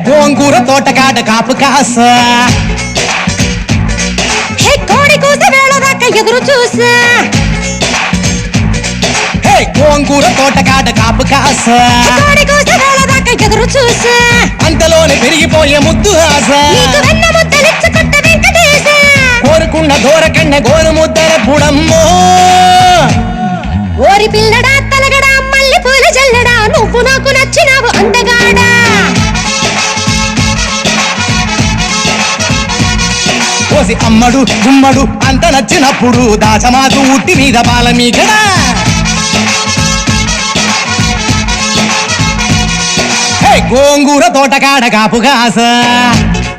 గోంగూర తోటకాడ కాపు కాస కోడి కూస వేళ దాకా ఎదురు చూసా గోంగూర తోటకాడ కాపు కాస కోడి కూస వేళ దాకా ఎదురు చూసా అంతలోనే పెరిగిపోయే ముద్దు ఆశ నీకు వెన్న ముద్దలిచ్చుకుంట వెంకటేశ కోరుకున్న దూరకన్న గోరు ముద్దల బుడమ్మో ఓరి పిల్లడా తలగడా మల్లె పూల జల్లడా నువ్వు నాకు నచ్చినావు అందగాడా కోసి అమ్మడు గుమ్మడు అంత నచ్చినప్పుడు దాచమాకు ఉట్టి మీద బాల మీకడా గోంగూర తోటకాడ కాపు కాస